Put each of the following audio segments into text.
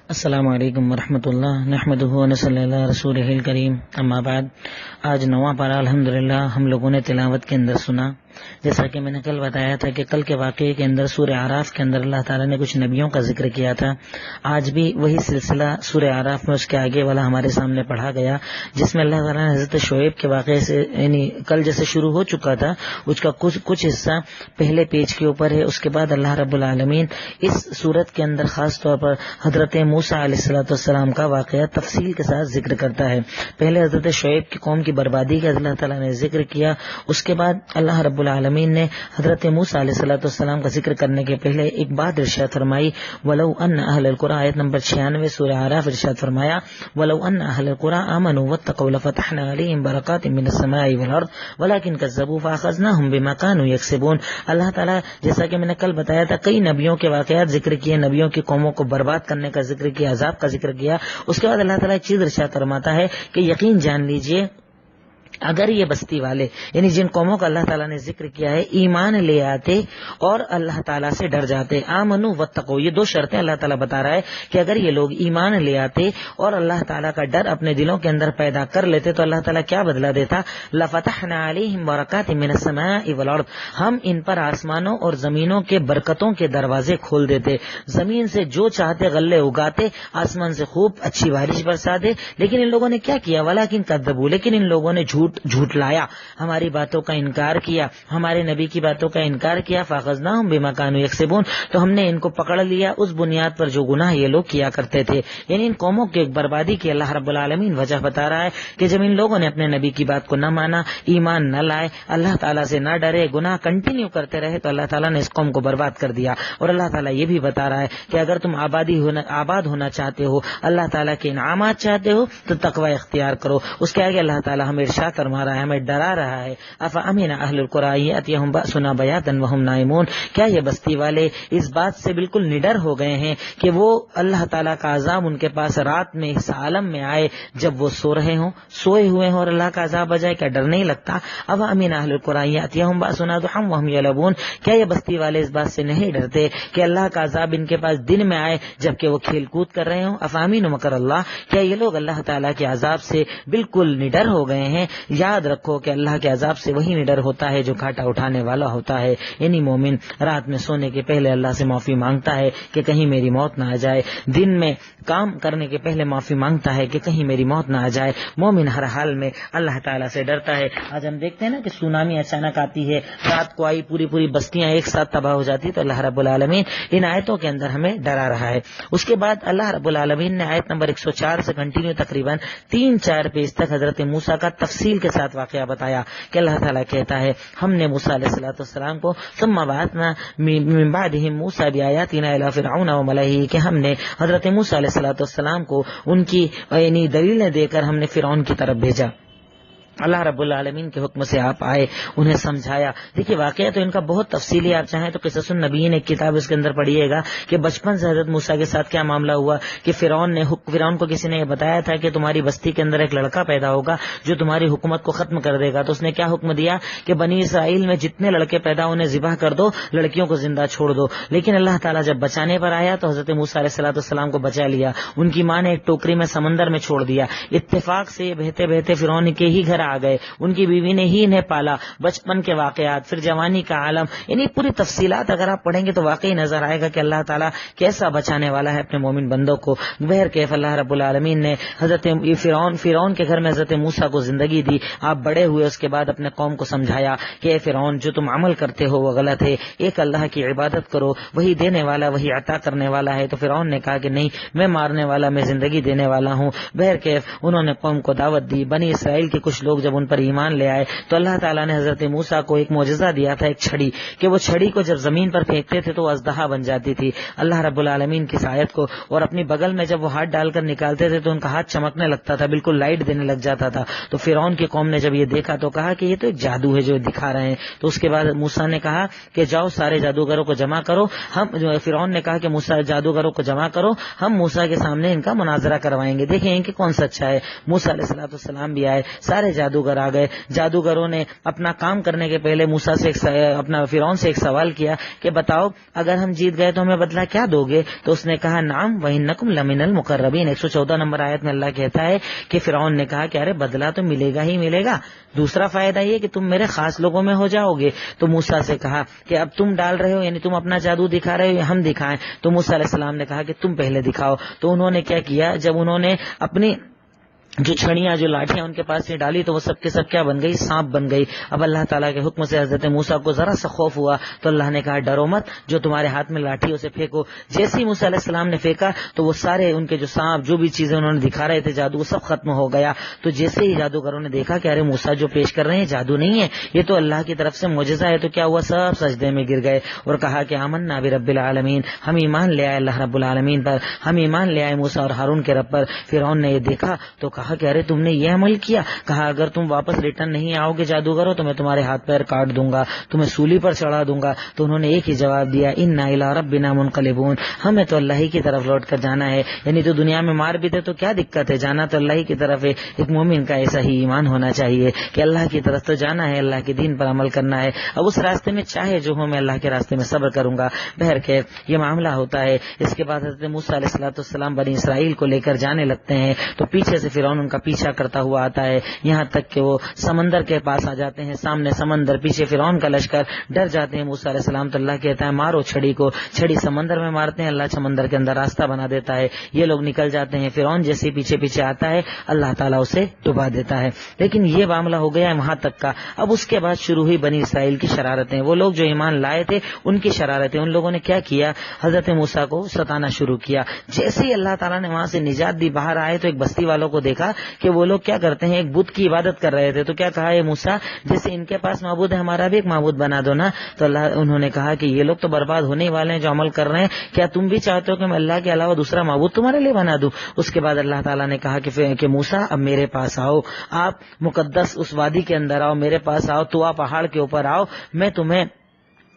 السلام علیکم ورحمۃ اللہ نحمدہ ونصلی علی رسولہ الکریم اما بعد۔ آج 9واں پارہ الحمدللہ ہم لوگوں نے تلاوت کے اندر سنا۔ جیسا کہ میں نے کل بتایا تھا کہ کل کے واقعے کے اندر سورہ اعراف کے اندر اللہ تعالیٰ نے کچھ نبیوں کا ذکر کیا تھا۔ آج بھی وہی سلسلہ سورہ اعراف میں اس کے آگے والا ہمارے سامنے پڑھا گیا، جس میں اللہ تعالیٰ نے حضرت شعیب کے واقعے سے یعنی کل جیسے شروع ہو چکا تھا اس کا کچھ حصہ پہلے پیج کے اوپر ہے۔ اس کے بعد اللہ رب العالمین اس صورت کے اندر خاص طور پر حضرت موسیٰ علیہ السلام کا واقعہ تفصیل کے ساتھ ذکر کرتا ہے۔ پہلے حضرت شعیب کی قوم کی بربادی کا اللہ تعالیٰ نے ذکر کیا، اس کے بعد اللہ رب العالمین نے حضرت موسیٰ علیہ السلام کا ذکر کرنے کے پہلے ایک بات ارشاد فرمائی، وَلَوْ أَنَّ أَهْلَ الْقُرَىٰ، آیت نمبر 96 سورہ اعراف، ارشاد فرمایا وَلَوْ أَنَّ أَهْلَ الْقُرَىٰ آمَنُوا وَاتَّقَوْا لَفَتَحْنَا عَلَيْهِمْ بَرَكَاتٍ مِّنَ السَّمَاءِ وَالْأَرْضِ وَلَٰكِن كَذَّبُوا فَأَخَذْنَاهُمْ بِمَا كَانُوا يَكْسِبُونَ۔ اللہ تعالیٰ جیسا کہ میں نے کل بتایا تھا کئی نبیوں کے واقعات ذکر کیے، نبیوں کی قوموں کو برباد کرنے کا ذکر کیا، عذاب کا ذکر کیا۔ اس کے بعد اللہ تعالیٰ ایک چیز ارشاد فرماتا ہے کہ یقین جان لیجئے اگر یہ بستی والے یعنی جن قوموں کا اللہ تعالیٰ نے ذکر کیا ہے ایمان لے آتے اور اللہ تعالیٰ سے ڈر جاتے، آمنو واتقو، یہ دو شرطیں اللہ تعالیٰ بتا رہا ہے کہ اگر یہ لوگ ایمان لے آتے اور اللہ تعالیٰ کا ڈر اپنے دلوں کے اندر پیدا کر لیتے تو اللہ تعالیٰ کیا بدلہ دیتا، لفتحنا علیہم برکات من السماء والارض، ہم ان پر آسمانوں اور زمینوں کے برکتوں کے دروازے کھول دیتے، زمین سے جو چاہتے غلے اگاتے، آسمان سے خوب اچھی بارش برسا دے۔ لیکن ان لوگوں نے کیا کیا، ولیکن کذبوا، لیکن ان لوگوں نے جھوٹ لایا، ہماری باتوں کا انکار کیا، ہمارے نبی کی باتوں کا انکار کیا، فاخذناہم بما کانوا یکسبون، تو ہم نے ان کو پکڑ لیا اس بنیاد پر جو گناہ یہ لوگ کیا کرتے تھے۔ یعنی ان قوموں کی ایک بربادی کی اللہ رب العالمین وجہ بتا رہا ہے کہ جب ان لوگوں نے اپنے نبی کی بات کو نہ مانا، ایمان نہ لائے، اللہ تعالیٰ سے نہ ڈرے، گناہ کنٹینیو کرتے رہے تو اللہ تعالیٰ نے اس قوم کو برباد کر دیا۔ اور اللہ تعالیٰ یہ بھی بتا رہا ہے کہ اگر تم آباد ہونا چاہتے ہو، اللہ تعالیٰ کے انعامات چاہتے ہو تو تقوی اختیار کرو۔ اس کے آگے اللہ تعالیٰ ہمیں ارشاد فرما رہا ہے، ہمیں ڈرا رہا ہے، افامن اہل القریٰ یأتیہم بأسنا بیاتا وہم نائمون، کیا یہ بستی والے اس بات سے بالکل نڈر ہو گئے ہیں کہ وہ اللہ تعالیٰ کا عذاب ان کے پاس رات میں اس عالم میں آئے جب وہ سوئے ہوئے ہوں اور اللہ کا عذاب آ جائے، کیا ڈر نہیں لگتا؟ افامن اہل القریٰ یأتیہم بأسنا ضحی وہم یلعبون، کیا یہ بستی والے اس بات سے نہیں ڈرتے کہ اللہ کا عذاب ان کے پاس دن میں آئے جبکہ وہ کھیل کود کر رہے ہوں؟ افامین مکر اللہ، کیا یہ لوگ اللہ تعالیٰ کے عذاب سے بالکل نڈر ہو گئے ہیں؟ یاد رکھو کہ اللہ کے عذاب سے وہی نڈر ہوتا ہے جو گھاٹا اٹھانے والا ہوتا ہے۔ یعنی مومن رات میں سونے کے پہلے اللہ سے معافی مانگتا ہے کہ کہیں میری موت نہ آ جائے، دن میں کام کرنے کے پہلے معافی مانگتا ہے کہ کہیں میری موت نہ آ جائے۔ مومن ہر حال میں اللہ تعالیٰ سے ڈرتا ہے۔ آج ہم دیکھتے ہیں نا کہ سونامی اچانک آتی ہے، رات کو آئی، پوری بستیاں ایک ساتھ تباہ ہو جاتی، تو اللہ رب العالمین ان آیتوں کے اندر ہمیں ڈرا رہا ہے۔ اس کے بعد اللہ رب العالمین نے آیت نمبر 104 سے کنٹینیو تقریباً 3-4 پیج تک حضرت موسیٰ کا تفصیل کے ساتھ واقعہ بتایا کہ اللہ تعالیٰ کہتا ہے ہم نے موسیٰ علیہ السلام کو ثم بعثنا من بعدهم موسیٰ بآیاتنا الی فرعون وملئہ، کہ ہم نے حضرت موسیٰ علیہ السلام کو ان کی یعنی دلیلیں دے کر ہم نے فرعون کی طرف بھیجا۔ اللہ رب العالمین کے حکم سے آپ آئے، انہیں سمجھایا۔ دیکھیے واقعہ تو ان کا بہت تفصیلی، آپ چاہیں تو قصص النبیین ایک کتاب اس کے اندر پڑھیے گا کہ بچپن سے حضرت موسیٰ کے ساتھ کیا معاملہ ہوا کہ فرعون کو کسی نے یہ بتایا تھا کہ تمہاری بستی کے اندر ایک لڑکا پیدا ہوگا جو تمہاری حکومت کو ختم کر دے گا، تو اس نے کیا حکم دیا کہ بنی اسرائیل میں جتنے لڑکے پیدا انہیں ذبح کر دو، لڑکیوں کو زندہ چھوڑ دو۔ لیکن اللہ تعالیٰ جب بچانے پر آیا تو حضرت موسیٰ علیہ السلام کو بچا لیا، ان کی ماں نے ایک ٹوکری میں سمندر میں چھوڑ دیا، اتفاق سے بہتے بہتے فرعون کے ہی گھر آ گئے، ان کی بیوی نے ہی انہیں پالا، بچپن کے واقعات، پھر جوانی کا عالم، یعنی پوری تفصیلات اگر آپ پڑھیں گے تو واقعی نظر آئے گا کہ اللہ تعالیٰ کیسا بچانے والا ہے اپنے مومن بندوں کو۔ بہرکیف اللہ رب العالمین نے حضرت فرعون کے گھر میں حضرت موسیٰ کو زندگی دی، آپ بڑے ہوئے، اس کے بعد اپنے قوم کو سمجھایا کہ اے فرعون جو تم عمل کرتے ہو وہ غلط ہے، ایک اللہ کی عبادت کرو، وہی دینے والا وہی عطا کرنے والا ہے۔ تو فرعون نے کہا کہ نہیں، میں مارنے والا، میں زندگی دینے والا ہوں۔ بہرکیف انہوں نے قوم کو دعوت دی، بنی اسرائیل کے کچھ لوگ جب ان پر ایمان لے آئے تو اللہ تعالیٰ نے حضرت موسیٰ کو ایک معجزہ دیا تھا، ایک چھڑی، کہ وہ چھڑی کو جب زمین پر پھینکتے تھے تو وہ اژدہا بن جاتی تھی۔ اللہ رب العالمین کی آیت کو، اور اپنی بغل میں جب وہ ہاتھ ڈال کر نکالتے تھے تو ان کا ہاتھ چمکنے لگتا تھا، بالکل لائٹ دینے لگ جاتا تھا۔ تو فرعون کی قوم نے جب یہ دیکھا تو کہا کہ یہ تو ایک جادو ہے جو دکھا رہے ہیں۔ تو اس کے بعد موسیٰ نے کہا کہ جاؤ سارے جادوگروں کو جمع کرو، فرعون نے کہا کہ موسیٰ جادوگروں کو جمع کرو، ہم موسیٰ کے سامنے ان کا مناظرہ کروائیں گے، دیکھیں کہ کون سچا ہے۔ موسیٰ علیہ السلام بھی آئے، سارے جادوگر آ گئے. جادوگروں نے اپنا کام کرنے کے پہلے موسیٰ سے اپنا فرعون سے ایک سوال کیا کہ بتاؤ اگر ہم جیت گئے تو ہمیں بدلہ کیا دو گے؟ تو اس نے کہا نعم وَإِنَّكُمْ لَمِنَ الْمُقَرَّبِينَ. 114 نمبر آیت میں اللہ کہتا ہے کہ فرعون نے کہا کہ ارے بدلہ تو ملے گا ہی ملے گا، دوسرا فائدہ یہ کہ تم میرے خاص لوگوں میں ہو جاؤ گے. تو موسیٰ سے کہا کہ اب تم ڈال رہے ہو، یعنی تم اپنا جادو دکھا رہے ہو یا ہم دکھائیں؟ تو موسیٰ علیہ السلام نے کہا کہ تم پہلے دکھاؤ. تو انہوں نے کیا کیا، جب انہوں نے اپنی جو چھڑیاں جو لاٹیاں ان کے پاس سے ڈالی تو وہ سب کے سب کیا بن گئی؟ سانپ بن گئی. اب اللہ تعالیٰ کے حکم سے حضرت موسیٰ کو ذرا سا خوف ہوا تو اللہ نے کہا ڈرو مت، جو تمہارے ہاتھ میں لاٹھی اسے پھینکو. جیسے ہی موسیٰ علیہ السلام نے پھینکا تو وہ سارے ان کے جو سانپ جو بھی چیزیں انہوں نے دکھا رہے تھے جادو وہ سب ختم ہو گیا. تو جیسے ہی جادوگروں نے دیکھا کہ ارے موسیٰ جو پیش کر رہے ہیں جادو نہیں ہے، یہ تو اللہ کی طرف سے معجزہ ہے، تو کیا ہوا؟ سب سجدے میں گر گئے اور کہا کہ آمنا برب العالمین، ہم ایمان لے آئے اللہ رب العالمین پر، ہم ایمان لے آئے موسیٰ اور ہارون کے رب پر. فرعون نے یہ دیکھا تو کہا کہ ارے تم نے یہ عمل کیا. کہا اگر تم واپس ریٹرن نہیں آؤ گے جادوگرو تو میں تمہارے ہاتھ پیر کاٹ دوں گا، تمہیں سولی پر چڑھا دوں گا. تو انہوں نے ایک ہی جواب دیا انا الی ربنا منقلبون، ہمیں تو اللہ ہی کی طرف لوٹ کر جانا ہے. یعنی تو دنیا میں مار بھی دے تو کیا دقت ہے، جانا تو اللہ ہی کی طرف ہے. ایک مومن کا ایسا ہی ایمان ہونا چاہیے کہ اللہ کی طرف تو جانا ہے، اللہ کے دین پر عمل کرنا ہے. اب اس راستے میں چاہے جو ہو میں اللہ کے راستے میں صبر کروں گا. بہرکیف یہ معاملہ ہوتا ہے. اس کے بعد حضرت موسیٰ علیہ السلام بنی اسرائیل کو لے کر جانے لگتے ہیں تو پیچھے سے فرعون ان کا پیچھا کرتا ہوا آتا ہے، یہاں تک کہ وہ سمندر کے پاس آ جاتے ہیں. سامنے سمندر، پیچھے فرعون کا لشکر. ڈر جاتے ہیں موسیٰ علیہ السلام تو اللہ کہتا ہے مارو چھڑی کو. چھڑی سمندر میں مارتے ہیں، اللہ سمندر کے اندر راستہ بنا دیتا ہے، یہ لوگ نکل جاتے ہیں. فرعون جیسے پیچھے پیچھے آتا ہے اللہ تعالیٰ اسے ڈبا دیتا ہے. لیکن یہ معاملہ ہو گیا ہے وہاں تک کا. اب اس کے بعد شروع ہوئی بنی اسرائیل کی شرارتیں. وہ لوگ جو ایمان لائے تھے ان کی شرارتیں. ان لوگوں نے کیا کیا؟ حضرت موسیٰ کو ستانا شروع کیا. جیسے ہی اللہ تعالیٰ نے وہاں سے نجات دی باہر آئے تو ایک بستی والوں کو دیکھا کہ وہ لوگ کیا کرتے ہیں، ایک بت کی عبادت کر رہے تھے. تو کیا کہا یہ موسیٰ جیسے ان کے پاس معبود ہے ہمارا بھی ایک معبود بنا دو نا. تو انہوں نے کہا کہ یہ لوگ تو برباد ہونے والے ہیں جو عمل کر رہے ہیں، کیا تم بھی چاہتے ہو کہ میں اللہ کے علاوہ دوسرا معبود تمہارے لیے بنا دوں؟ اس کے بعد اللہ تعالیٰ نے کہا کہ موسیٰ اب میرے پاس آؤ، آپ مقدس اس وادی کے اندر آؤ، میرے پاس آؤ، تو آپ پہاڑ کے اوپر آؤ، میں تمہیں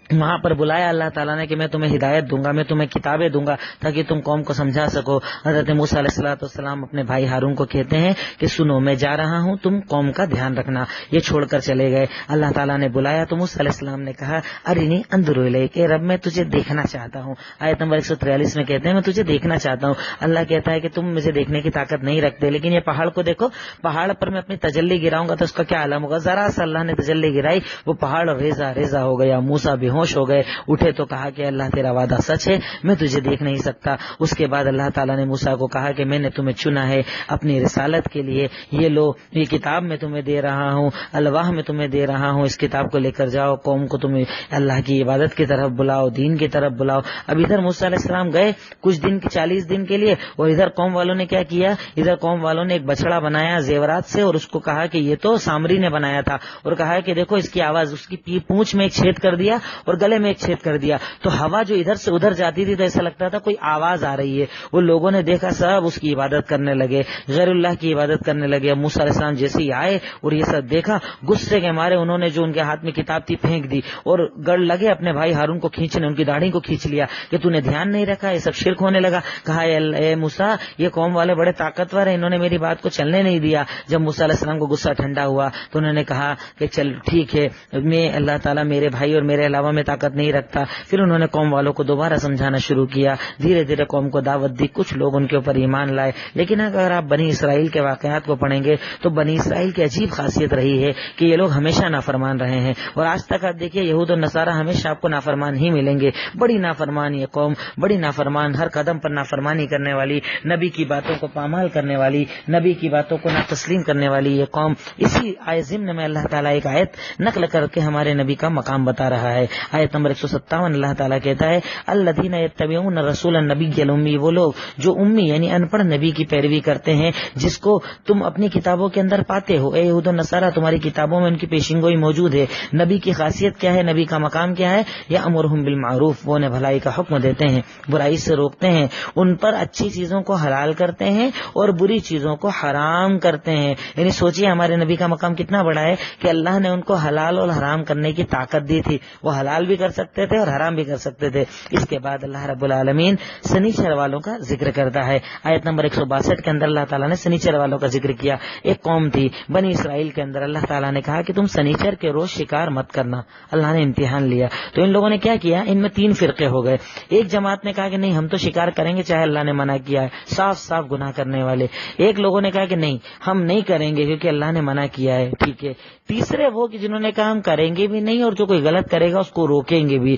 وہاں پر بلایا اللہ تعالیٰ نے کہ میں تمہیں ہدایت دوں گا، میں تمہیں کتابیں دوں گا تاکہ تم قوم کو سمجھا سکو. حضرت موسیٰ علیہ السلام اپنے بھائی ہارون کو کہتے ہیں کہ سنو میں جا رہا ہوں، تم قوم کا دھیان رکھنا. یہ چھوڑ کر چلے گئے. اللہ تعالیٰ نے بلایا تو موسیٰ علیہ السلام نے کہا ارنی انظر الیک، کہ رب میں تجھے دیکھنا چاہتا ہوں. آیت نمبر 143 میں کہتے ہیں میں تجھے دیکھنا چاہتا ہوں. اللہ کہتا ہے کہ تم مجھے دیکھنے کی طاقت نہیں رکھتے، لیکن یہ پہاڑ کو دیکھو، پہاڑ پر میں اپنی تجلی گراؤں گا تو اس کا کیا عالم ہوگا. ذرا سا اللہ نے تجلی گرائی، وہ پہاڑ ریزہ ریزہ ہو گیا. موسیٰ بے ہوش ہو گئے. اٹھے تو کہا کہ اللہ تیرا وعدہ سچ ہے، میں تجھے دیکھ نہیں سکتا. اس کے بعد اللہ تعالیٰ نے موسیٰ کو کہا کہ میں نے تمہیں چنا ہے اپنی رسالت کے لیے، یہ لو یہ کتاب میں تمہیں دے رہا ہوں، الواح میں تمہیں دے رہا ہوں، اس کتاب کو لے کر جاؤ، قوم کو تمہیں اللہ کی عبادت کی طرف بلاؤ، دین کی طرف بلاؤ. اب ادھر موسیٰ علیہ السلام گئے کچھ دن 40 دن کے لیے، اور ادھر قوم والوں نے کیا کیا، ادھر قوم والوں نے ایک بچڑا بنایا زیورات سے اور اس کو کہا کہ یہ تو سامری نے بنایا تھا، اور کہا کہ دیکھو اس کی آواز، اس کی پونچھ میں ایک چھید کر دیا اور گلے میں ایک چھید کر دیا تو ہوا جو ادھر سے ادھر جاتی تھی تو ایسا لگتا تھا کوئی آواز آ رہی ہے. وہ لوگوں نے دیکھا سب اس کی عبادت کرنے لگے، غیر اللہ کی عبادت کرنے لگے. موسیٰ علیہ السلام جیسے ہی آئے اور یہ سب دیکھا، غصے کے مارے انہوں نے جو ان کے ہاتھ میں کتاب تھی پھینک دی اور گڑ لگے اپنے بھائی ہارون کو کھینچنے، ان کی داڑھی کو کھینچ لیا کہ تو نے دھیان نہیں رکھا، یہ سب شرک ہونے لگا. کہا اے موسیٰ یہ قوم والے بڑے طاقتور ہیں، انہوں نے میری بات کو چلنے نہیں دیا. جب موسیٰ علیہ السلام کو غصہ ٹھنڈا ہوا تو انہوں نے کہا کہ چل ٹھیک ہے، میں اللہ تعالیٰ میرے بھائی اور میرے علاوہ میں طاقت نہیں رکھتا. پھر انہوں نے قوم والوں کو دوبارہ سمجھانا شروع کیا، دھیرے دھیرے قوم کو دعوت دی، کچھ لوگ ان کے اوپر ایمان لائے. لیکن اگر آپ بنی اسرائیل کے واقعات کو پڑھیں گے تو بنی اسرائیل کی عجیب خاصیت رہی ہے کہ یہ لوگ ہمیشہ نافرمان رہے ہیں، اور آج تک آپ دیکھیے یہود و نصارہ ہمیشہ آپ کو نافرمان ہی ملیں گے. بڑی نافرمان یہ قوم، بڑی نافرمان، ہر قدم پر نافرمانی کرنے والی، نبی کی باتوں کو پامال کرنے والی، نبی کی باتوں کو نہ تسلیم کرنے والی یہ قوم. اسی آیت ضمن میں اللہ تعالیٰ ایک آیت نقل کر کے ہمارے نبی کا مقام بتا رہا ہے. آیت نمبر 157 اللہ تعالیٰ کہتا ہے الذین یتبعون الرسول النبی الامی، وہ لوگ جو امی یعنی ان پڑھ نبی کی پیروی کرتے ہیں جس کو تم اپنی کتابوں کے اندر پاتے ہو. اے یہود و نصارہ تمہاری کتابوں میں ان کی پیشنگوئی موجود ہے. نبی کی خاصیت کیا ہے، نبی کا مقام کیا ہے؟ یأمرہم بالمعروف، وہ انہیں بھلائی کا حکم دیتے ہیں، برائی سے روکتے ہیں، ان پر اچھی چیزوں کو حلال کرتے ہیں اور بری چیزوں کو حرام کرتے ہیں. یعنی سوچئے ہمارے نبی کا مقام کتنا بڑا ہے کہ اللہ نے ان کو حلال اور حرام کرنے کی طاقت دی تھی. وہ حلال حلال بھی کر سکتے تھے اور حرام بھی کر سکتے تھے. اس کے بعد اللہ رب العالمین سنیچر والوں کا ذکر کرتا ہے. آیت نمبر 162 کے اندر اللہ تعالیٰ نے سنیچر والوں کا ذکر کیا. ایک قوم تھی بنی اسرائیل کے اندر, اللہ تعالیٰ نے کہا کہ تم سنیچر کے روز شکار مت کرنا. اللہ نے امتحان لیا تو ان لوگوں نے کیا کیا, ان میں 3 فرقے ہو گئے. ایک جماعت نے کہا کہ نہیں ہم تو شکار کریں گے چاہے اللہ نے منع کیا ہے, صاف صاف گناہ کرنے والے. ایک لوگوں نے کہا کہ نہیں ہم نہیں کریں گے کیونکہ اللہ نے منع کیا ہے, ٹھیک ہے. تیسرے وہ کہ جنہوں نے کہا ہم کریں گے بھی نہیں اور جو کوئی غلط کرے گا اس کو روکیں گے بھی.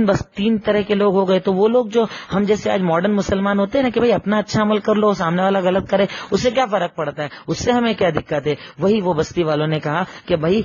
بس 3 طرح کے لوگ ہو گئے. تو وہ لوگ جو ہم جیسے آج ماڈرن مسلمان ہوتے ہیں نا کہ بھائی اپنا اچھا عمل کر لو, سامنے والا غلط کرے اس سے کیا فرق پڑتا ہے, اس سے ہمیں کیا دقت ہے. وہی وہ بستی والوں نے کہا کہ بھائی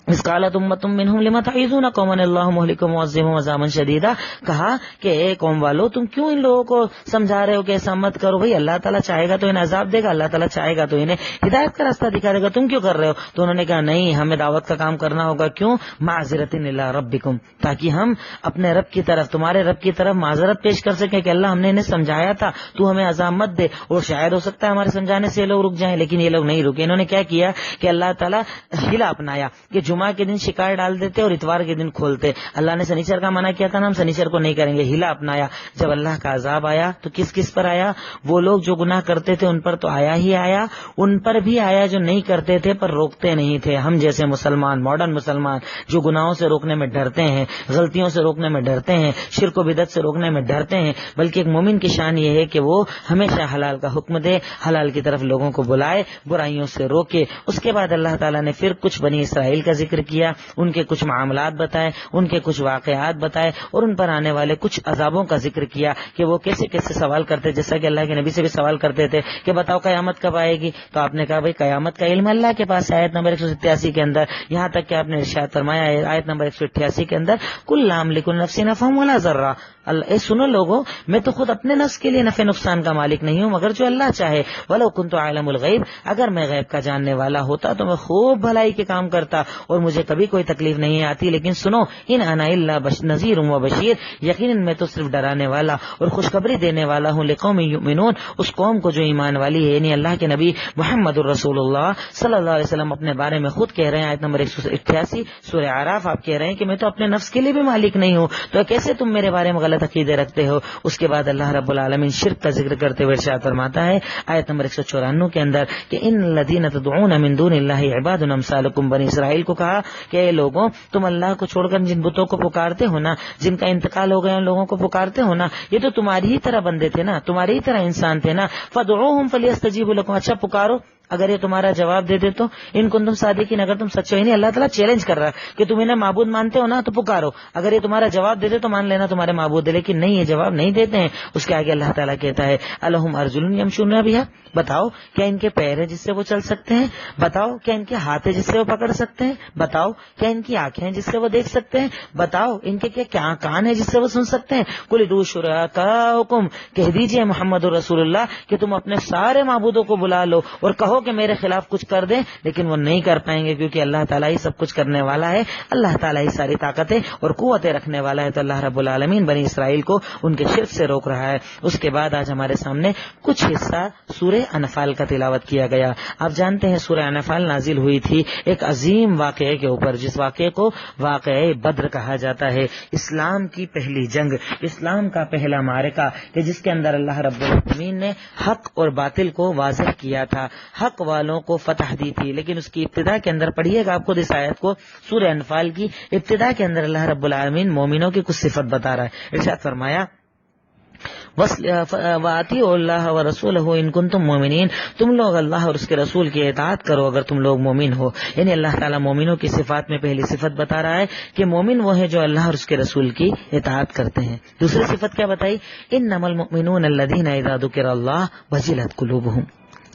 اس قالت امۃ منہم لما تعظون قوما اللہ مہلکہم ومعذبہم عذابا شدیدا, کہا کہ اے قوم والو تم کیوں ان لوگوں کو سمجھا رہے ہو کہ ایسا مت کرو, بھائی اللہ تعالیٰ چاہے گا تو انہیں عذاب دے گا, اللہ تعالیٰ چاہے گا تو انہیں ہدایت کا راستہ دکھا دے گا, تم کیوں کر رہے ہو. تو انہوں نے کہا نہیں ہمیں دعوت کا کام کرنا ہوگا. کیوں؟ معذرۃ الی ربکم, تاکہ ہم اپنے رب کی طرف تمہارے رب کی طرف معذرت پیش کر سکیں کہ اللہ ہم نے انہیں سمجھایا تھا تو ہمیں عذاب مت دے. اور شاید ہو سکتا ہے ہمارے سمجھانے سے یہ لوگ رک جائیں, لیکن یہ لوگ نہیں رکے. انہوں نے کیا کیا کہ اللہ تعالیٰ حیلہ اپنایا کہ جمعہ کے دن شکار ڈال دیتے اور اتوار کے دن کھولتے. اللہ نے سنیچر کا منع کیا تھا نا, ہم سنیچر کو نہیں کریں گے, حیلہ اپنایا. جب اللہ کا عذاب آیا تو کس کس پر آیا؟ وہ لوگ جو گناہ کرتے تھے ان پر تو آیا ہی آیا, ان پر بھی آیا جو نہیں کرتے تھے پر روکتے نہیں تھے. ہم جیسے مسلمان, ماڈرن مسلمان جو گناہوں سے روکنے میں ڈرتے ہیں, غلطیوں سے روکنے میں ڈرتے ہیں, شرک و بدعت سے روکنے میں ڈرتے ہیں, بلکہ ایک مومن کی شان یہ ہے کہ وہ ہمیشہ حلال کا حکم دے, حلال کی طرف لوگوں کو بلائے, برائیوں سے روکے. اس کے بعد اللہ تعالیٰ نے پھر کچھ بنی اسرائیل کا ذکر کیا, ان کے کچھ معاملات بتائے, ان کے کچھ واقعات بتائے اور ان پر آنے والے کچھ عذابوں کا ذکر کیا کہ وہ کیسے کیسے سوال کرتے, جیسا کہ اللہ کے نبی سے بھی سوال کرتے تھے کہ بتاؤ قیامت کب آئے گی. تو آپ نے کہا بھائی قیامت کا علم اللہ کے پاس. آیت نمبر 187 کے اندر یہاں تک کہ آپ نے ارشاد فرمایا آیت نمبر 188 کے اندر کل لا املک لنفسی نفعا ولا ضرا, اللہ سنو لوگوں میں تو خود اپنے نفس کے لیے نفع نقصان کا مالک نہیں ہوں مگر جو اللہ چاہے. ولو کنت عالم الغیب, اگر میں غیب کا جاننے والا ہوتا تو میں خوب بھلائی کے کام کرتا اور مجھے کبھی کوئی تکلیف نہیں آتی. لیکن سنو ان انا الا نذیر و بشیر, یقیناً میں تو صرف ڈرانے والا اور خوشخبری دینے والا ہوں. لقوم یؤمنون, اس قوم کو جو ایمان والی ہے. یعنی اللہ کے نبی محمد الرسول اللہ صلی اللہ علیہ وسلم اپنے بارے میں خود کہہ رہے ہیں, آیت نمبر 188 سورہ اعراف, آپ کہہ رہے ہیں کہ میں تو اپنے نفس کے لیے بھی مالک نہیں ہوں, تو کیسے تم میرے بارے میں غلط عقیدے رکھتے ہو. اس کے بعد اللہ رب العالمین شرک کا ذکر کرتے ہوئے ارشاد فرماتا ہے آیت نمبر 194 کے اندر کہ ان الذین تدعون من دون اللہ عباد امثالکم, بنی اسرائیل کو کہا کہ اے لوگوں تم اللہ کو چھوڑ کر جن بتوں کو پکارتے ہو نا, جن کا انتقال ہو گیا ان لوگوں کو پکارتے ہو نا, یہ تو تمہاری ہی طرح بندے تھے نا, تمہاری ہی طرح انسان تھے نا. فدعوہم فلیستجیبوا لکم, اچھا پکارو اگر یہ تمہارا جواب دے دے تو. ان کنتم صادقین, اگر تم سچے ہو. نہیں اللہ تعالیٰ چیلنج کر رہا ہے کہ تم انہیں معبود مانتے ہو نا تو پکارو, اگر یہ تمہارا جواب دے دے تو مان لینا تمہارے معبود ہے. لیکن نہیں, یہ جواب نہیں دیتے ہیں. اس کے آگے اللہ تعالیٰ کہتا ہے الہم ارجل یمشون بہا, بتاؤ کیا ان کے پیر ہیں جس سے وہ چل سکتے ہیں, بتاؤ کیا ان کے ہاتھ ہے جس سے وہ پکڑ سکتے ہیں, بتاؤ کیا ان کی آنکھیں ہیں جس سے وہ دیکھ سکتے ہیں, بتاؤ ان کے کیا کان ہے جس سے وہ سن سکتے ہیں. قل ادعوا شرکاءکم, کہہ دیجئے محمد رسول اللہ کہ تم اپنے سارے معبودوں کو بلا لو اور کہو کہ میرے خلاف کچھ کر دیں, لیکن وہ نہیں کر پائیں گے کیونکہ اللہ تعالیٰ ہی سب کچھ کرنے والا ہے, اللہ تعالیٰ ہی ساری طاقتیں اور قوتیں رکھنے والا ہے. تو اللہ رب العالمین بنی اسرائیل کو ان کے شرک سے روک رہا ہے. اس کے بعد آج ہمارے سامنے کچھ حصہ سورہ انفال کا تلاوت کیا گیا. آپ جانتے ہیں سورہ انفال نازل ہوئی تھی ایک عظیم واقعے کے اوپر, جس واقعے کو واقعہ بدر کہا جاتا ہے. اسلام کی پہلی جنگ, اسلام کا پہلا معرکہ کہ جس کے اندر اللہ رب العالمین نے حق اور باطل کو واضح کیا تھا, حق والوں کو فتح دی تھی. لیکن اس کی ابتدا کے اندر پڑھیے گا آپ خود اس آیت کو, سورہ انفال کی ابتدا کے اندر اللہ رب العالمین مومنوں کی کچھ صفت بتا رہا ہے. ارشاد فرمایا وَأَطِيعُوا اللَّهَ وَرَسُولَهُ إِن كُنتُم مُؤْمِنِينَ, تم لوگ اللہ اور اس کے رسول کی اطاعت کرو اگر تم لوگ مومن ہو. یعنی اللہ تعالیٰ مومنوں کی صفات میں پہلی صفت بتا رہا ہے کہ مومن وہ ہے جو اللہ اور اس کے رسول کی اطاعت کرتے ہیں. دوسری صفت کیا بتائی, إِنَّمَا الْمُؤْمِنُونَ الَّذِينَ إِذَا ذُكِرَ اللَّهُ وَجِلَتْ قُلُوبُهُم,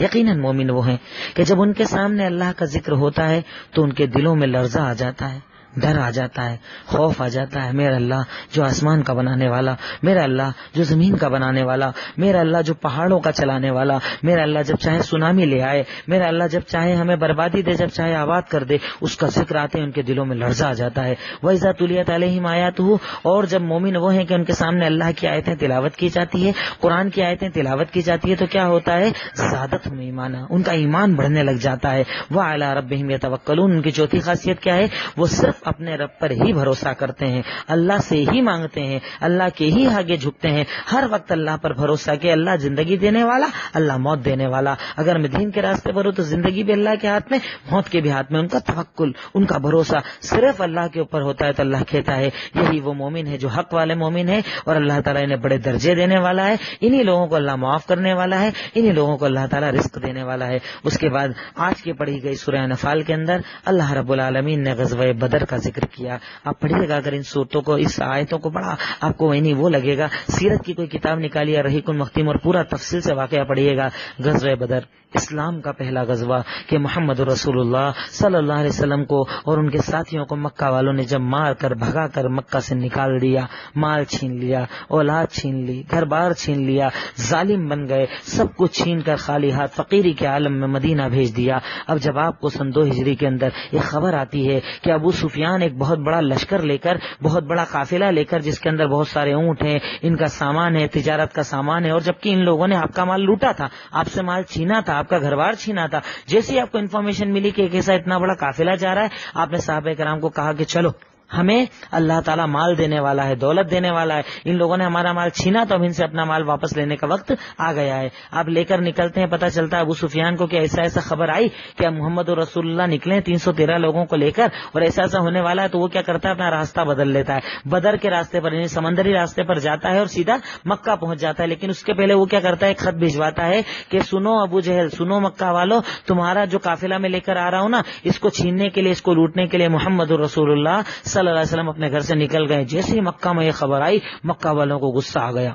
یقیناً مومن وہ ہیں کہ جب ان کے سامنے اللہ کا ذکر ہوتا ہے تو ان کے دلوں میں لرزہ آ جاتا ہے, ڈر آ جاتا ہے, خوف آ جاتا ہے. میرا اللہ جو آسمان کا بنانے والا, میرا اللہ جو زمین کا بنانے والا, میرا اللہ جو پہاڑوں کا چلانے والا, میرا اللہ جب چاہے سونامی لے آئے, میرا اللہ جب چاہے ہمیں بربادی دے, جب چاہے آباد کر دے, اس کا ذکر آتے ہیں ان کے دلوں میں لرزہ آ جاتا ہے. وَإِذَا تُلِيَتْ عَلَيْهِمْ آيَاتُهُ, اور جب مومن وہ ہیں کہ ان کے سامنے اللہ کی آیتیں تلاوت کی جاتی ہے, قرآن کی آیتیں تلاوت کی جاتی ہے, تو کیا ہوتا ہے, زادتہم ایمانا, ان کا ایمان بڑھنے لگ جاتا ہے. وَعَلَىٰ رَبِّهِمْ يَتَوَكَّلُونَ, ان کی چوتھی خاصیت کیا ہے, وہ صرف صرف اپنے رب پر ہی بھروسہ کرتے ہیں، اللہ سے ہی مانگتے ہیں، اللہ کے ہی آگے جھکتے ہیں، ہر وقت اللہ پر بھروسہ کہ اللہ زندگی دینے والا، اللہ موت دینے والا، اگر میں دین کے راستے پر ہوں تو زندگی بھی اللہ کے ہاتھ میں، موت کے بھی ہاتھ میں، ان کا توکل، ان کا بھروسہ صرف اللہ کے اوپر ہوتا ہے۔ تو اللہ کہتا ہے یہی وہ مومن ہے جو حق والے مومن ہے، اور اللہ تعالیٰ انہیں بڑے درجے دینے والا ہے، انہی لوگوں کو اللہ معاف کرنے والا ہے، انہی لوگوں کو اللہ تعالیٰ رزق دینے والا ہے۔ اس کے بعد آج کی پڑھی گئی سورہ انفال کے اندر اللہ رب العالمین نے غزوہ بدر کا ذکر کیا۔ آپ پڑھیے گا اگر ان صورتوں کو، اس آیتوں کو بڑا آپ کو وہ لگے گا، سیرت کی کوئی کتاب نکالیے، رحیق المختوم، اور پورا تفصیل سے واقعہ پڑھیے گا۔ غزوہ بدر اسلام کا پہلا غزوہ کہ محمد رسول اللہ صلی اللہ علیہ وسلم کو اور ان کے ساتھیوں کو مکہ والوں نے جب مار کر بھگا کر مکہ سے نکال دیا، مال چھین لیا، اولاد چھین لی، گھر بار چھین لیا، ظالم بن گئے، سب کچھ چھین کر خالی ہاتھ فقیری کے عالم میں مدینہ بھیج دیا۔ اب جب آپ کو سن 2 ہجری کے اندر ایک خبر آتی ہے کہ ابو سفیان ایک بہت بڑا لشکر لے کر، بہت بڑا قافلہ لے کر، جس کے اندر بہت سارے اونٹ ہیں، ان کا سامان ہے، تجارت کا سامان ہے، اور جبکہ ان لوگوں نے آپ کا مال لوٹا تھا، آپ سے مال چھینا تھا، آپ کا گھر بار چھینا تھا، جیسے ہی آپ کو انفارمیشن ملی کہ ایک ایسا اتنا بڑا قافلہ جا رہا ہے، آپ نے صحابہ کرام کو کہا کہ چلو، ہمیں اللہ تعالیٰ مال دینے والا ہے، دولت دینے والا ہے، ان لوگوں نے ہمارا مال چھینا تو اب ان سے اپنا مال واپس لینے کا وقت آ گیا ہے۔ آپ لے کر نکلتے ہیں، پتہ چلتا ہے ابو سفیان کو کہ ایسا خبر آئی کہ محمد رسول اللہ نکلے 313 لوگوں کو لے کر، اور ایسا ہونے والا ہے، تو وہ کیا کرتا ہے، اپنا راستہ بدل لیتا ہے، بدر کے راستے پر یعنی سمندری راستے پر جاتا ہے اور سیدھا مکہ پہنچ جاتا ہے۔ لیکن اس کے پہلے وہ کیا کرتا ہے، ایک خط بھجواتا ہے کہ سنو ابو جہل، سنو مکہ والو، تمہارا جو قافلہ میں لے کر آ رہا ہوں نا، اس کو چھیننے کے لیے، اس کو لوٹنے کے لیے محمد رسول اللہ صلی اللہ علیہ وسلم اپنے گھر سے نکل گئے۔ جیسے ہی مکہ میں یہ خبر آئی، مکہ والوں کو غصہ آ گیا۔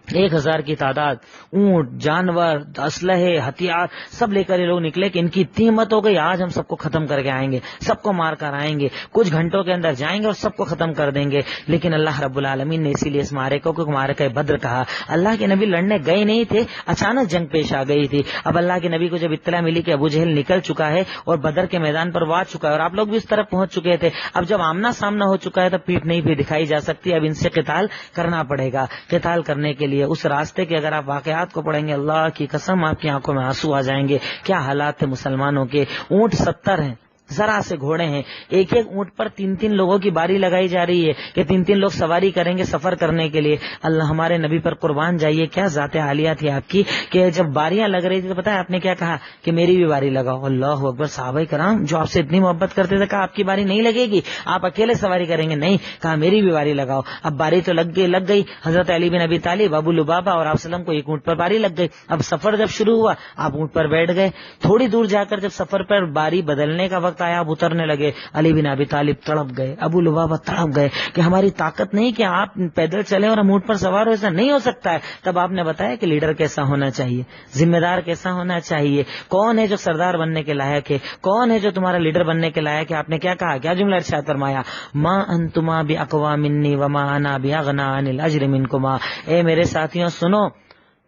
1000 کی تعداد، اونٹ، جانور، اسلحے، ہتھیار سب لے کر یہ لوگ نکلے کہ ان کی اتنی ہمت ہو گئی، آج ہم سب کو ختم کر کے آئیں گے، سب کو مار کر آئیں گے، کچھ گھنٹوں کے اندر جائیں گے اور سب کو ختم کر دیں گے۔ لیکن اللہ رب العالمین نے اسی لیے اس معرکے کو معرکہ بدر کہا۔ اللہ کے نبی لڑنے گئے نہیں تھے، اچانک جنگ پیش آ گئی تھی۔ اب اللہ کے نبی کو جب اطلاع ملی کہ ابو جہل نکل چکا ہے اور بدر کے میدان پر وہ آ چکا ہے اور آپ لوگ بھی اس طرف پہنچ چکے تھے، اب جب آمنا سامنا ہو چکا ہے تو پیٹھ نہیں بھی دکھائی جا سکتی، اب ان سے قتال کرنا پڑے گا۔ قتال کرنے کے لیے اس راستے کے اگر آپ واقعات کو پڑھیں گے، اللہ کی قسم آپ کی آنکھوں میں آنسو آ جائیں گے۔ کیا حالات تھے مسلمانوں کے، اونٹ 70 ہیں، ذرا سے گھوڑے ہیں، ایک ایک اونٹ پر 3 لوگوں کی باری لگائی جا رہی ہے کہ 3 لوگ سواری کریں گے سفر کرنے کے لیے۔ اللہ ہمارے نبی پر قربان جائیے، کیا ذات عالیہ تھی آپ کی کہ جب باریاں لگ رہی تھی تو پتہ ہے آپ نے کیا کہا کہ میری بھی باری لگاؤ۔ اللہ اکبر، صحابہ کرام جو آپ سے اتنی محبت کرتے تھے، کہا آپ کی باری نہیں لگے گی، آپ اکیلے سواری کریں گے، نہیں، کہا میری بھی باری لگاؤ۔ اب باری تو لگ گئی، حضرت علی بن ابی طالب، ابو لبابہ اور آپ سلم کو ایک اونٹ پر باری لگ گئی۔ اب سفر جب شروع ہوا، آپ اونٹ پر بیٹھ گئے، تھوڑی دور جا کر جب سفر پر باری بدلنے کا وقت آیا، آپ اترنے لگے، علی بن ابی طالب تڑپ گئے، ابو لبابہ تڑپ گئے کہ ہماری طاقت نہیں کہ آپ پیدل چلیں اور ہم اونٹ پر سوار ہو، ایسا نہیں ہو سکتا ہے۔ تب آپ نے بتایا کہ لیڈر کیسا ہونا چاہیے، ذمہ دار کیسا ہونا چاہیے، کون ہے جو سردار بننے کے لائق ہے، کون ہے جو تمہارا لیڈر بننے کے لائق ہے۔ آپ نے کیا کہا، کیا جملہ ارشاد فرمایا، ما انتما باقوا منی وما انا باغنی عن الاجر منکما، اے میرے ساتھیوں سنو،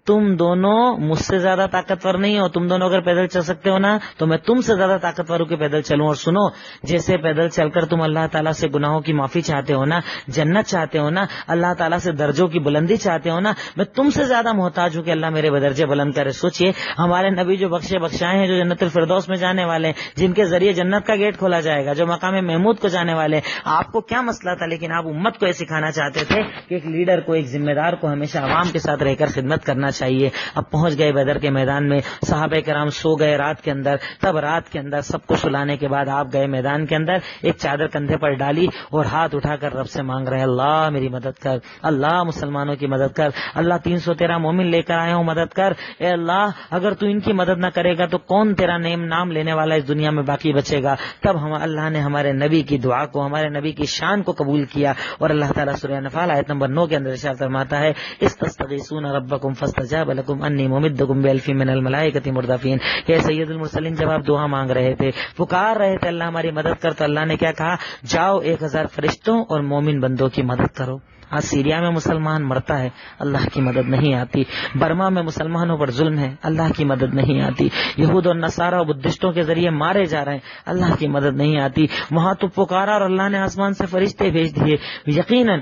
تم دونوں مجھ سے زیادہ طاقتور نہیں ہو، تم دونوں اگر پیدل چل سکتے ہو نا تو میں تم سے زیادہ طاقتور ہوں کہ پیدل چلوں۔ اور سنو، جیسے پیدل چل کر تم اللہ تعالیٰ سے گناہوں کی معافی چاہتے ہو نا، جنت چاہتے ہو نا، اللہ تعالیٰ سے درجوں کی بلندی چاہتے ہو نا، میں تم سے زیادہ محتاج ہوں کہ اللہ میرے درجے بلند کرے۔ سوچئے ہمارے نبی جو بخشائے ہیں، جو جنت الفردوس میں جانے والے ہیں، جن کے ذریعے جنت کا گیٹ کھولا جائے گا، جو مقام محمود کو جانے والے ہیں، آپ کو کیا مسئلہ تھا؟ لیکن آپ امت کو یہ سکھانا چاہتے تھے کہ ایک لیڈر کو، ایک ذمہ دار کو ہمیشہ عوام کے ساتھ رہ کر خدمت کرنا چاہیے۔ اب پہنچ گئے بدر کے میدان میں، صحابہ کرام سو گئے رات کے اندر، تب رات کے اندر سب کو سلانے کے بعد آپ گئے میدان کے اندر، ایک چادر کندھے پر ڈالی اور ہاتھ اٹھا کر رب سے مانگ رہے، اللہ میری مدد کر، اللہ مسلمانوں کی مدد کر، اللہ 313 مومن لے کر آیا ہوں، مدد کر، اے اللہ اگر تو ان کی مدد نہ کرے گا تو کون تیرا نام لینے والا اس دنیا میں باقی بچے گا۔ تب اللہ نے ہمارے نبی کی دعا کو، ہمارے نبی کی شان کو قبول کیا، اور اللہ تعالیٰ سورہ انفال آیت نمبر 9 کے اندر ارشاد فرماتا ہے، استستغیثون ربکم فاستجاب لکم انی ممدکم بالف من الملائکۃ مردفین، کہ سید المرسلین جب آپ دعا مانگ رہے تھے، پکار رہے تھے اللہ ہماری مدد کر، تو اللہ نے کیا کہا، جاؤ 1000 فرشتوں اور مومن بندوں کی مدد کرو۔ آج سیریا میں مسلمان مرتا ہے، اللہ کی مدد نہیں آتی، برما میں مسلمانوں پر ظلم ہے، اللہ کی مدد نہیں آتی، یہود اور نصارہ اور بدھسٹوں کے ذریعے مارے جا رہے ہیں، اللہ کی مدد نہیں آتی، وہاں تو پکارا اور اللہ نے آسمان سے فرشتے بھیج دیے۔ یقیناً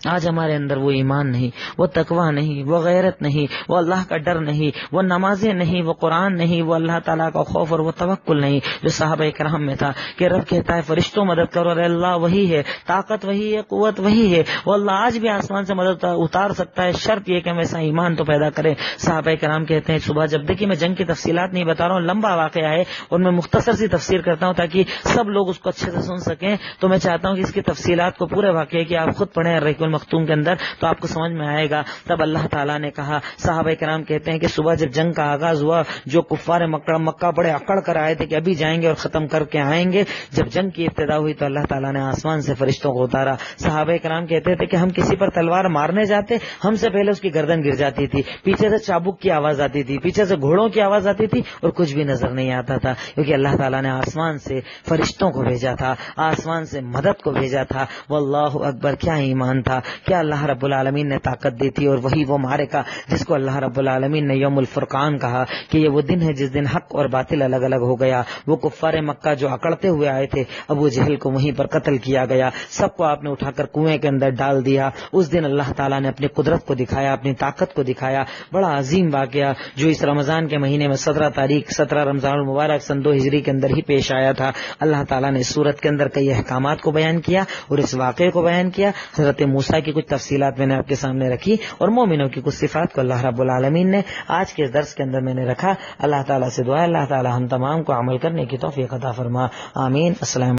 آج ہمارے اندر وہ ایمان نہیں، وہ تقوی نہیں، وہ غیرت نہیں، وہ اللہ کا ڈر نہیں، وہ نمازیں نہیں، وہ قرآن نہیں، وہ اللہ تعالیٰ کا خوف اور وہ توکل نہیں جو صحابہ کرام میں تھا کہ رب کہتا ہے فرشتوں مدد کرو، اور اللہ وہی ہے، طاقت وہی ہے، قوت وہی ہے، وہ اللہ آج بھی آسمان سے مدد اتار سکتا ہے، شرط یہ کہ ہم ایسا ایمان تو پیدا کریں۔ صحابہ کرام کہتے ہیں صبح جب، دیکھیے میں جنگ کی تفصیلات نہیں بتا رہا ہوں، لمبا واقعہ ہے اور میں مختصر سی تفسیر کرتا ہوں تاکہ سب لوگ اس کو اچھے سے سن سکیں، تو میں چاہتا ہوں کہ اس کی تفصیلات کو پورے واقعے کی آپ خود پڑھیں الرحیق المختوم کے اندر تو آپ کو سمجھ میں آئے گا۔ تب اللہ تعالیٰ نے کہا، صحابہ کرام کہتے ہیں کہ صبح جب جنگ کا آغاز ہوا، جو کفار مکہ بڑے اکڑ کر آئے تھے کہ ابھی جائیں گے اور ختم کر کے آئیں گے، جب جنگ کی ابتدا ہوئی تو اللہ تعالیٰ نے آسمان سے فرشتوں کو اتارا۔ صحابہ کرام کہتے تھے کہ ہم کسی پر تلوار مارنے جاتے، ہم سے پہلے اس کی گردن گر جاتی تھی، پیچھے سے چابک کی آواز آتی تھی، پیچھے سے گھوڑوں کی آواز آتی تھی اور کچھ بھی نظر نہیں آتا تھا، کیونکہ اللہ تعالیٰ نے آسمان سے فرشتوں کو بھیجا تھا، آسمان سے مدد کو بھیجا تھا۔ واللہ اکبر، کیا ایمان تھا، کیا اللہ رب العالمین نے طاقت دی تھی، اور وہی وہ معرکہ جس کو اللہ رب العالمین نے یوم الفرقان کہا کہ یہ وہ دن ہے جس دن حق اور باطل الگ الگ ہو گیا۔ وہ کفار مکہ جو اکڑتے ہوئے آئے تھے، ابو جہل کو وہیں پر قتل کیا گیا، سب کو آپ نے اٹھا کر کنویں کے اندر ڈال دیا۔ اس دن اللہ تعالیٰ نے اپنی قدرت کو دکھایا، اپنی طاقت کو دکھایا۔ بڑا عظیم واقعہ جو اس رمضان کے مہینے میں 17 رمضان المبارک سن 2 ہجری کے اندر ہی پیش آیا تھا۔ اللہ تعالیٰ نے اس سورت کے اندر کئی احکامات کو بیان کیا اور اس واقعے کو بیان کیا۔ حضرت موسیٰ کی کچھ تفصیلات میں نے آپ کے سامنے رکھی اور مومنوں کی کچھ صفات کو اللہ رب العالمین نے آج کے اس درس کے اندر میں نے رکھا۔ اللہ تعالیٰ سے دعا ہے اللہ تعالیٰ ہم تمام کو عمل کرنے کی توفیق عطا فرما، آمین۔ السلام